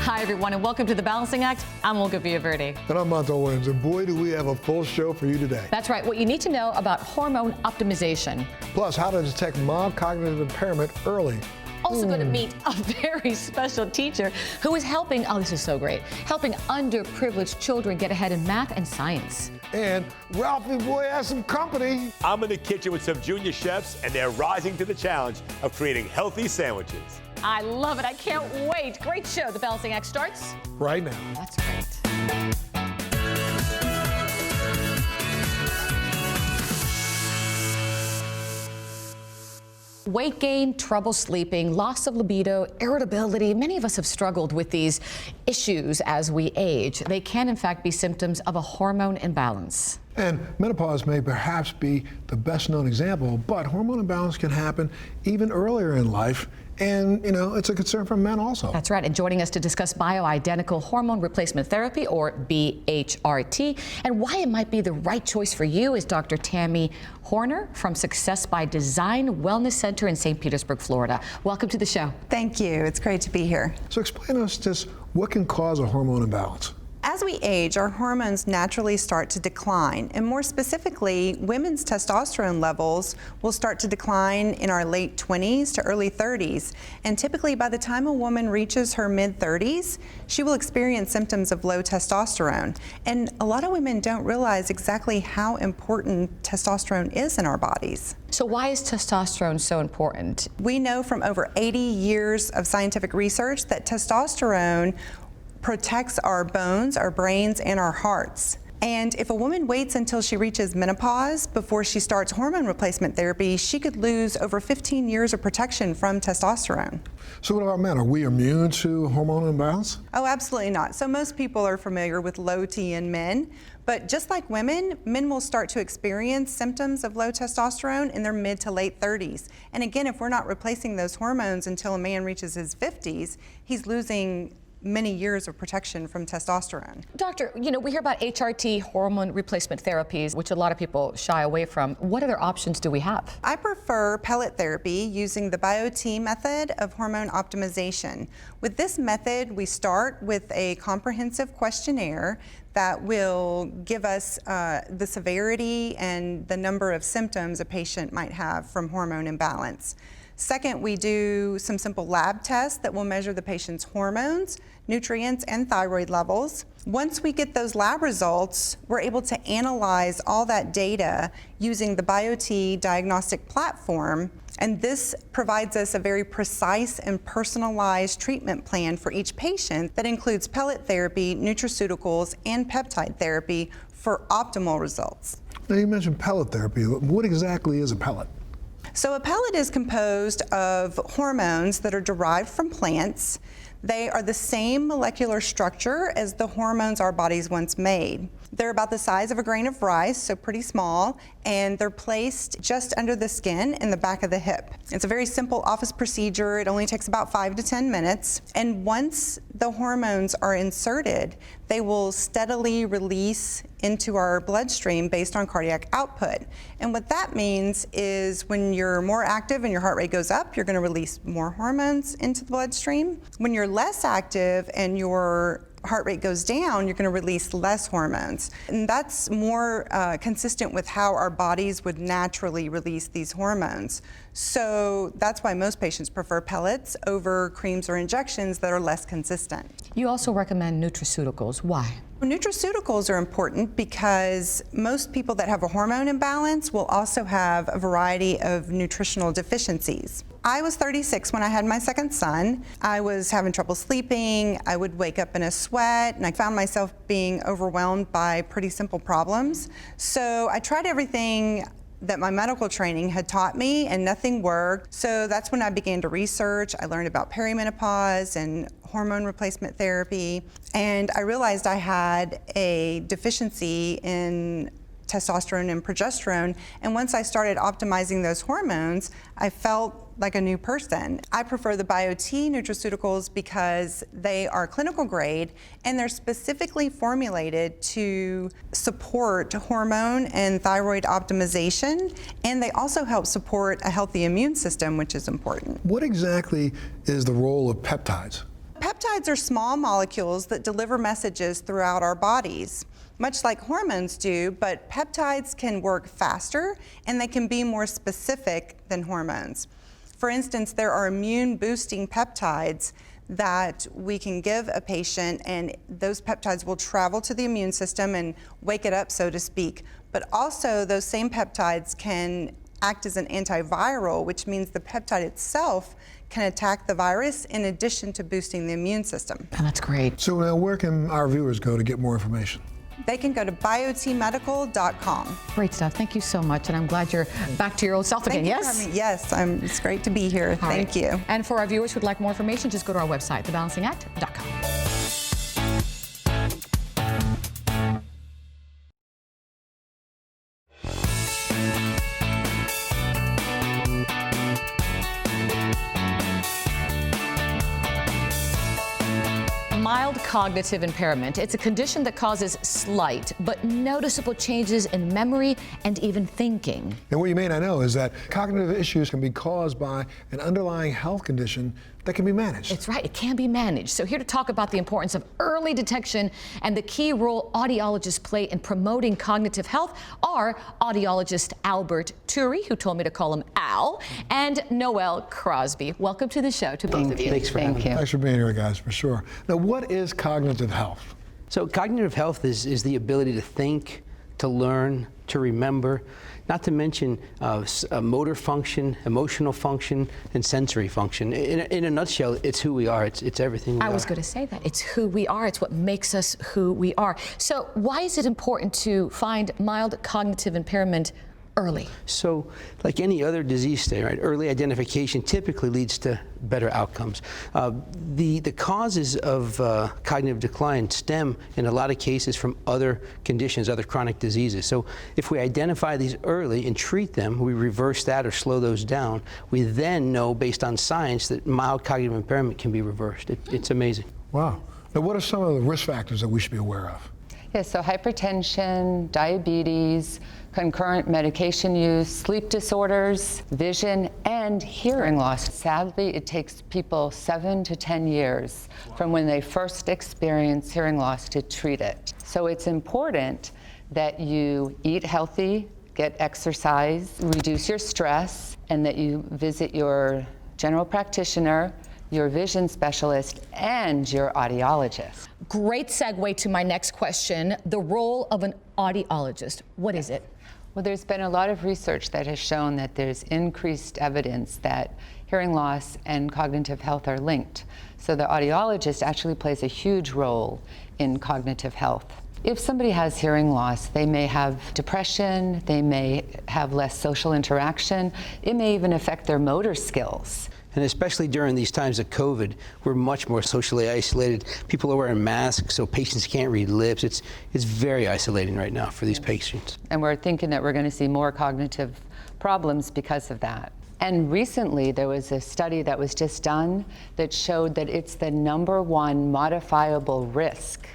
Hi, everyone, and welcome to The Balancing Act. I'm Olga Villaverde. And I'm Monto Williams, and boy, do we have a full show for you today. That's right, what you need to know about hormone optimization. Plus, how to detect mild cognitive impairment early. Also going to meet a very special teacher who is helping, oh, this is so great, helping underprivileged children get ahead in math and science. And Ralphie boy has some company. I'm in the kitchen with some junior chefs, and they're rising to the challenge of creating healthy sandwiches. I love it. I can't wait. Great show. The Balancing Act starts right now. That's great. Weight gain, trouble sleeping, loss of libido, irritability. Many of us have struggled with these issues as we age. They can, in fact, be symptoms of a hormone imbalance. And menopause may perhaps be the best known example, but hormone imbalance can happen even earlier in life. And, you know, it's a concern for men also. That's right. And joining us to discuss bioidentical hormone replacement therapy, or BHRT, and why it might be the right choice for you is Dr. Tammy Horner from Success by Design Wellness Center in St. Petersburg, Florida. Welcome to the show. Thank you. It's great to be here. So explain to us just what can cause a hormone imbalance. As we age, our hormones naturally start to decline, and more specifically, women's testosterone levels will start to decline in our late 20s to early 30s. And typically, by the time a woman reaches her mid-30s, she will experience symptoms of low testosterone. And a lot of women don't realize exactly how important testosterone is in our bodies. So why is testosterone so important? We know from over 80 years of scientific research that testosterone protects our bones, our brains, and our hearts. And if a woman waits until she reaches menopause before she starts hormone replacement therapy, she could lose over 15 years of protection from testosterone. So what about men? Are we immune to hormone imbalance? Oh, absolutely not. So most people are familiar with low T in men, but just like women, men will start to experience symptoms of low testosterone in their mid to late 30s. And again, if we're not replacing those hormones until a man reaches his 50s, he's losing many years of protection from testosterone. Doctor, you know, we hear about HRT, hormone replacement therapies, which a lot of people shy away from. What other options do we have? I prefer pellet therapy using the BioTE method of hormone optimization. With this method, we start with a comprehensive questionnaire that will give us the severity and the number of symptoms a patient might have from hormone imbalance. Second, we do some simple lab tests that will measure the patient's hormones, nutrients, and thyroid levels. Once we get those lab results, we're able to analyze all that data using the BioTE diagnostic platform, and this provides us a very precise and personalized treatment plan for each patient that includes pellet therapy, nutraceuticals, and peptide therapy for optimal results. Now you mentioned pellet therapy. What exactly is a pellet? So a pellet is composed of hormones that are derived from plants. They are the same molecular structure as the hormones our bodies once made. They're about the size of a grain of rice, so pretty small, and they're placed just under the skin in the back of the hip. It's a very simple office procedure. It only takes about 5 to 10 minutes. And once the hormones are inserted, they will steadily release into our bloodstream based on cardiac output. And what that means is when you're more active and your heart rate goes up, you're going to release more hormones into the bloodstream. When you're less active and your heart rate goes down, you're going to release less hormones. And that's more consistent with how our bodies would naturally release these hormones. So that's why most patients prefer pellets over creams or injections that are less consistent. You also recommend nutraceuticals. Why? Nutraceuticals are important because most people that have a hormone imbalance will also have a variety of nutritional deficiencies. I was 36 when I had my second son. I was having trouble sleeping. I would wake up in a sweat, and I found myself being overwhelmed by pretty simple problems. So I tried everything that my medical training had taught me, and nothing worked. So that's when I began to research. I learned about perimenopause and hormone replacement therapy, and I realized I had a deficiency in testosterone and progesterone. And once I started optimizing those hormones, I felt like a new person. I prefer the BioTE nutraceuticals because they are clinical grade and they're specifically formulated to support hormone and thyroid optimization, and they also help support a healthy immune system, which is important. What exactly is the role of peptides? Peptides are small molecules that deliver messages throughout our bodies, much like hormones do, but peptides can work faster and they can be more specific than hormones. For instance, there are immune boosting peptides that we can give a patient, and those peptides will travel to the immune system and wake it up, so to speak. But also those same peptides can act as an antiviral, which means the peptide itself can attack the virus in addition to boosting the immune system. Oh, that's great. So now where can our viewers go to get more information? They can go to biotmedical.com. Great stuff. Thank you so much. And I'm glad you're back to your old self again. Thank you Yes? for having me. Yes, it's great to be here. All Thank right. you. And for our viewers who'd like more information, just go to our website, thebalancingact.com. Mild cognitive impairment. It's a condition that causes slight but noticeable changes in memory and even thinking. And what you may not know is that cognitive issues can be caused by an underlying health condition that can be managed. It's right, it can be managed. So here to talk about the importance of early detection and the key role audiologists play in promoting cognitive health are audiologist Albert Turi, who told me to call him Al, and Noel Crosby. Welcome to the show to both of you. Thanks for having me. Thanks for being here, guys, for sure. Now, what is cognitive health? So cognitive health is the ability to think, to learn, to remember, not to mention motor function, emotional function, and sensory function. In a nutshell, it's who we are. It's everything we are. I was going to say that. It's who we are. It's what makes us who we are. So why is it important to find mild cognitive impairment early? So, like any other disease state, right, early identification typically leads to better outcomes. The causes of cognitive decline stem, in a lot of cases, from other conditions, other chronic diseases. So, if we identify these early and treat them, we reverse that or slow those down. We then know, based on science, that mild cognitive impairment can be reversed. It's amazing. Wow. Now, what are some of the risk factors that we should be aware of? Yes, so hypertension, diabetes, concurrent medication use, sleep disorders, vision, and hearing loss. Sadly, it takes people 7 to 10 years from when they first experience hearing loss to treat it. So it's important that you eat healthy, get exercise, reduce your stress, and that you visit your general practitioner, your vision specialist, and your audiologist. Great segue to my next question, the role of an audiologist. What is it? Well, there's been a lot of research that has shown that there's increased evidence that hearing loss and cognitive health are linked. So the audiologist actually plays a huge role in cognitive health. If somebody has hearing loss, they may have depression, they may have less social interaction, it may even affect their motor skills. And especially during these times of COVID, we're much more socially isolated. People are wearing masks, so patients can't read lips. It's very isolating right now for these patients. And we're thinking that we're going to see more cognitive problems because of that. And recently, there was a study that was just done that showed that it's the #1 modifiable risk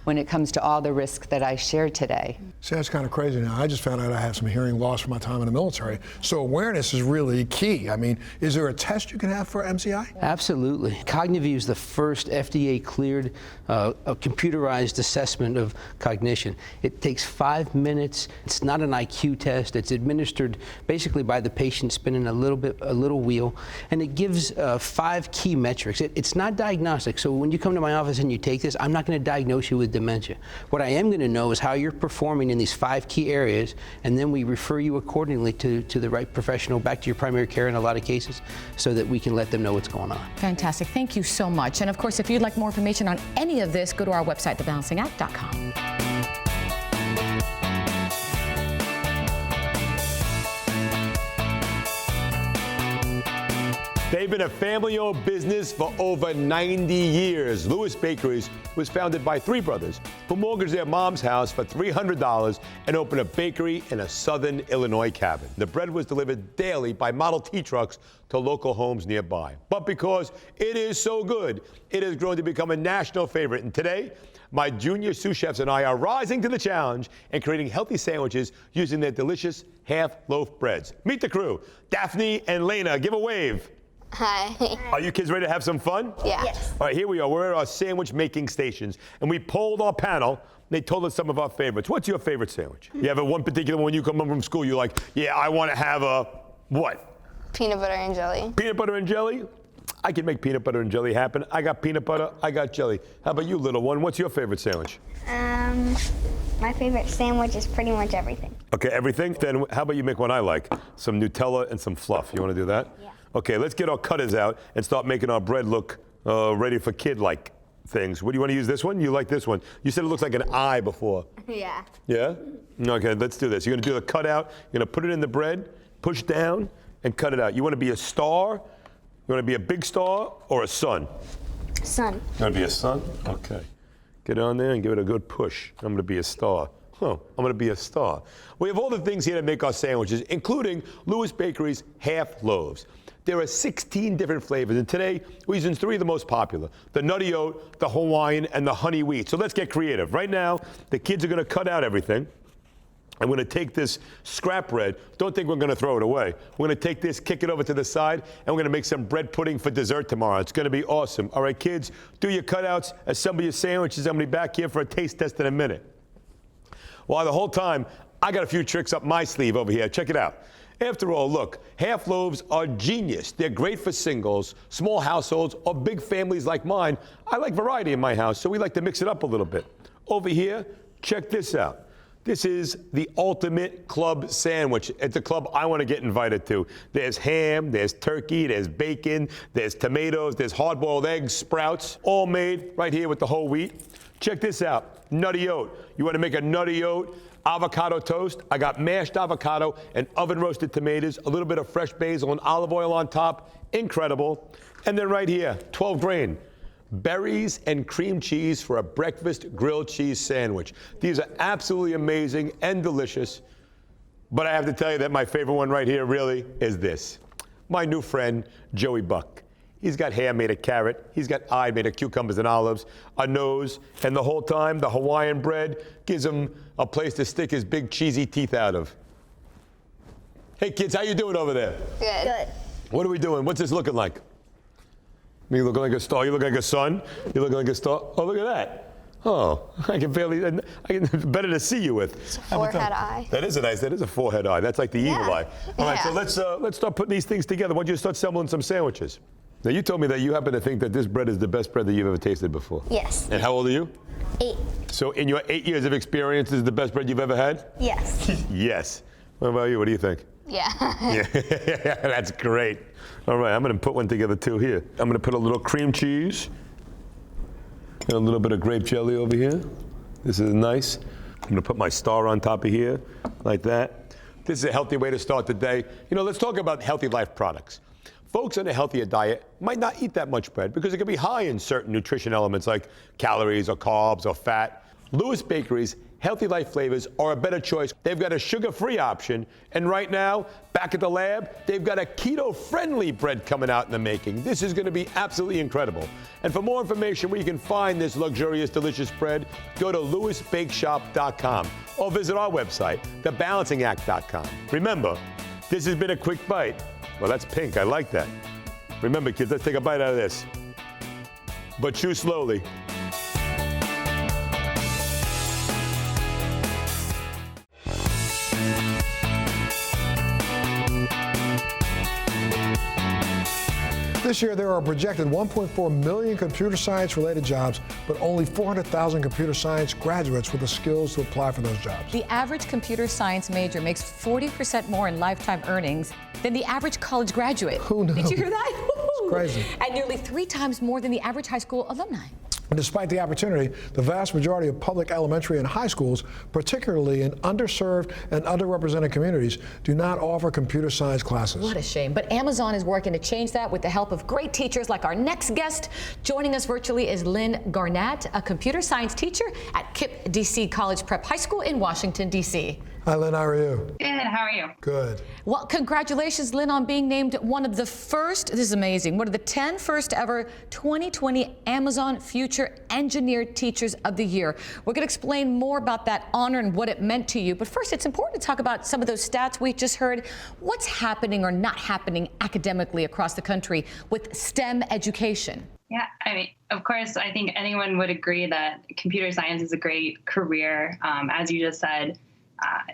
when it comes to all the risks that I shared today. See, that's kind of crazy now. I just found out I had some hearing loss from my time in the military. So awareness is really key. I mean, is there a test you can have for MCI? Absolutely. Cognivue is the first FDA-cleared a computerized assessment of cognition. It takes 5 minutes. It's not an IQ test. It's administered basically by the patient spinning a little wheel, and it gives 5 key metrics. It's not diagnostic. So when you come to my office and you take this, I'm not going to diagnose you with dementia. What I am going to know is how you're performing in these 5 key areas, and then we refer you accordingly to the right professional, back to your primary care in a lot of cases, so that we can let them know what's going on. Fantastic. Thank you so much. And of course, if you'd like more information on any of this, go to our website, thebalancingact.com. They've been a family-owned business for over 90 years. Lewis Bakeries was founded by three brothers who mortgaged their mom's house for $300 and opened a bakery in a southern Illinois cabin. The bread was delivered daily by Model T trucks to local homes nearby. But because it is so good, it has grown to become a national favorite. And today, my junior sous chefs and I are rising to the challenge and creating healthy sandwiches using their delicious half-loaf breads. Meet the crew. Daphne and Lena, give a wave. Hi. Are you kids ready to have some fun? Yeah. Yes. All right, here we are. We're at our sandwich making stations, and we polled our panel. They told us some of our favorites. What's your favorite sandwich? You have one particular one when you come home from school, you're like, yeah, I want to have a what? Peanut butter and jelly. Peanut butter and jelly? I can make peanut butter and jelly happen. I got peanut butter, I got jelly. How about you, little one? What's your favorite sandwich? My favorite sandwich is pretty much everything. Okay, everything? Then how about you make one I like? Some Nutella and some fluff. You want to do that? Yeah. Okay, let's get our cutters out and start making our bread look ready for kid-like things. What do you want to use this one? You like this one. You said it looks like an eye before. Yeah. Yeah? Okay, let's do this. You're going to do the cutout. You're going to put it in the bread, push down, and cut it out. You want to be a star? You want to be a big star or a sun? Sun. You want to be a sun? Okay. Get on there and give it a good push. I'm going to be a star. I'm going to be a star. We have all the things here to make our sandwiches, including Lewis Bakery's half loaves. There are 16 different flavors, and today we're using three of the most popular: the nutty oat, the Hawaiian, and the honey wheat. So let's get creative. Right now, the kids are going to cut out everything. I'm going to take this scrap bread. Don't think we're going to throw it away. We're going to take this, kick it over to the side, and we're going to make some bread pudding for dessert tomorrow. It's going to be awesome. All right, kids, do your cutouts, assemble your sandwiches. I'm going to be back here for a taste test in a minute. Well, the whole time, I got a few tricks up my sleeve over here. Check it out. After all, look, half loaves are genius. They're great for singles, small households, or big families like mine. I like variety in my house, so we like to mix it up a little bit. Over here, check this out. This is the ultimate club sandwich. It's a club I want to get invited to. There's ham, there's turkey, there's bacon, there's tomatoes, there's hard-boiled eggs, sprouts, all made right here with the whole wheat. Check this out, nutty oat. You want to make a nutty oat avocado toast? I got mashed avocado and oven-roasted tomatoes, a little bit of fresh basil and olive oil on top. Incredible. And then right here, 12 grain. Berries and cream cheese for a breakfast grilled cheese sandwich. These are absolutely amazing and delicious. But I have to tell you that my favorite one right here really is this. My new friend, Joey Buck. He's got hair made of carrot. He's got eye made of cucumbers and olives, a nose, and the whole time the Hawaiian bread gives him a place to stick his big cheesy teeth out of. Hey kids, how you doing over there? Good. What are we doing? What's this looking like? Me looking like a star? You look like a sun? You look like a star? Oh, look at that. Oh, I can better to see you with. It's a forehead eye. That is a forehead eye. That's like the evil eye. All right, so let's start putting these things together. Why don't you start assembling some sandwiches? Now, you told me that you happen to think that this bread is the best bread that you've ever tasted before. Yes. And how old are you? 8. So in your 8 years of experience, this is the best bread you've ever had? Yes. Yes. What about you? What do you think? Yeah. Yeah, that's great. All right, I'm going to put one together too here. I'm going to put a little cream cheese and a little bit of grape jelly over here. This is nice. I'm going to put my star on top of here, like that. This is a healthy way to start the day. You know, let's talk about healthy life products. Folks on a healthier diet might not eat that much bread because it can be high in certain nutrition elements like calories or carbs or fat. Lewis Bakery's Healthy Life flavors are a better choice. They've got a sugar-free option, and right now, back at the lab, they've got a keto-friendly bread coming out in the making. This is going to be absolutely incredible. And for more information where you can find this luxurious, delicious bread, go to lewisbakeshop.com or visit our website, thebalancingact.com. Remember, this has been a quick bite. Well, that's pink. I like that. Remember, kids, let's take a bite out of this. But chew slowly. This year, there are projected 1.4 million computer science-related jobs, but only 400,000 computer science graduates with the skills to apply for those jobs. The average computer science major makes 40% more in lifetime earnings than the average college graduate. Who knew? Did you hear that? It's crazy. And nearly 3 times more than the average high school alumni. And despite the opportunity, the vast majority of public elementary and high schools, particularly in underserved and underrepresented communities, do not offer computer science classes. What a shame. But Amazon is working to change that with the help of great teachers like our next guest. Joining us virtually is Lynn Garnett, a computer science teacher at KIPP DC College Prep High School in Washington, D.C. Hi, Lynn. How are you? Good. How are you? Good. Well, congratulations, Lynn, on being named one of the first, this is amazing, one of the 10 first ever 2020 Amazon Future Engineer Teachers of the Year. We're going to explain more about that honor and what it meant to you. But first, it's important to talk about some of those stats we just heard. What's happening or not happening academically across the country with STEM education? Yeah, I mean, of course, I think anyone would agree that computer science is a great career. As you just said,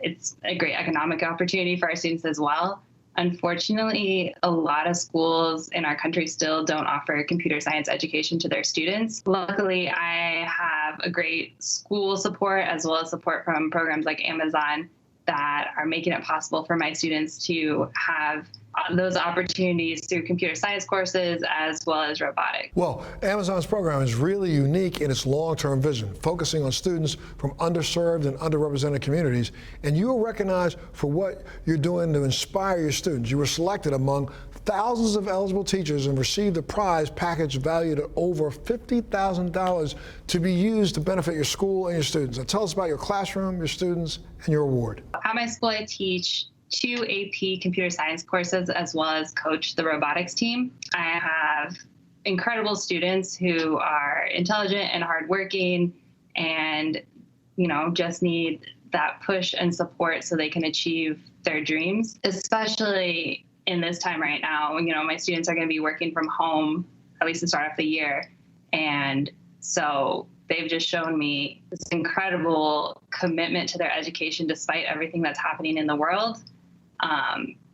it's a great economic opportunity for our students as well. Unfortunately, a lot of schools in our country still don't offer computer science education to their students. Luckily, I have a great school support as well as support from programs like Amazon that are making it possible for my students to have those opportunities through computer science courses as well as robotics. Well, Amazon's program is really unique in its long-term vision, focusing on students from underserved and underrepresented communities. And you are recognized for what you're doing to inspire your students. You were selected among thousands of eligible teachers and received a prize package valued at over $50,000 to be used to benefit your school and your students. Now tell us about your classroom, your students, and your award. At my school, I teach 2 AP computer science courses as well as coach the robotics team. I have incredible students who are intelligent and hardworking and, just need that push and support so they can achieve their dreams, especially in this time right now. My students are going to be working from home, at least to start off the year. And so they've just shown me this incredible commitment to their education despite everything that's happening in the world.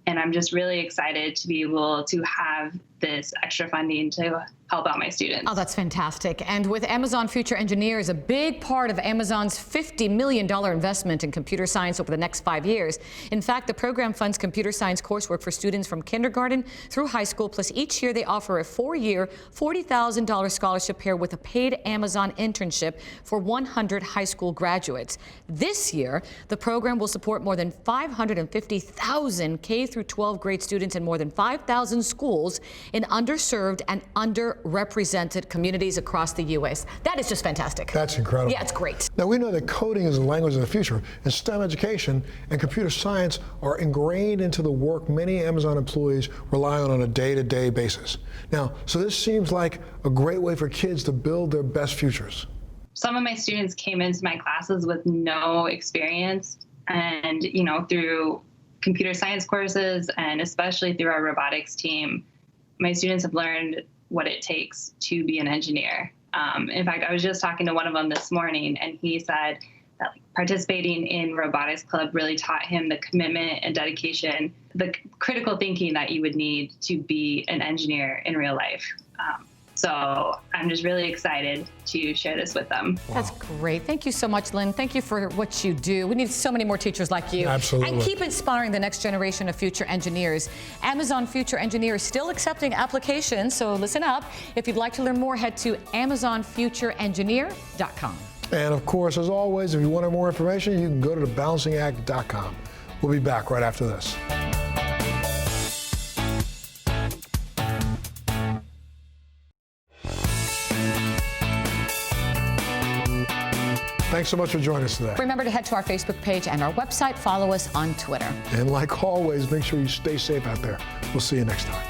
And I'm just really excited to be able to have this extra funding to help out my students. Oh, that's fantastic. And with Amazon Future Engineers, a big part of Amazon's $50 million investment in computer science over the next 5 years. In fact, the program funds computer science coursework for students from kindergarten through high school, plus each year they offer a 4-year, $40,000 scholarship paired with a paid Amazon internship for 100 high school graduates. This year, the program will support more than 550,000 K through 12 grade students in more than 5,000 schools in underserved and underrepresented communities across the U.S. That is just fantastic. That's incredible. Yeah, it's great. Now, we know that coding is the language of the future, and STEM education and computer science are ingrained into the work many Amazon employees rely on a day-to-day basis. Now, so this seems like a great way for kids to build their best futures. Some of my students came into my classes with no experience, and, through computer science courses and especially through our robotics team, my students have learned what it takes to be an engineer. In fact, I was just talking to one of them this morning, and he said that participating in robotics club really taught him the commitment and dedication, the critical thinking that you would need to be an engineer in real life. So I'm just really excited to share this with them. Wow. That's great. Thank you so much, Lynn. Thank you for what you do. We need so many more teachers like you. Absolutely. And keep inspiring the next generation of future engineers. Amazon Future Engineer is still accepting applications, so listen up. If you'd like to learn more, head to AmazonFutureEngineer.com. And of course, as always, if you want more information, you can go to thebalancingact.com. We'll be back right after this. Thanks so much for joining us today. Remember to head to our Facebook page and our website. Follow us on Twitter. And like always, make sure you stay safe out there. We'll see you next time.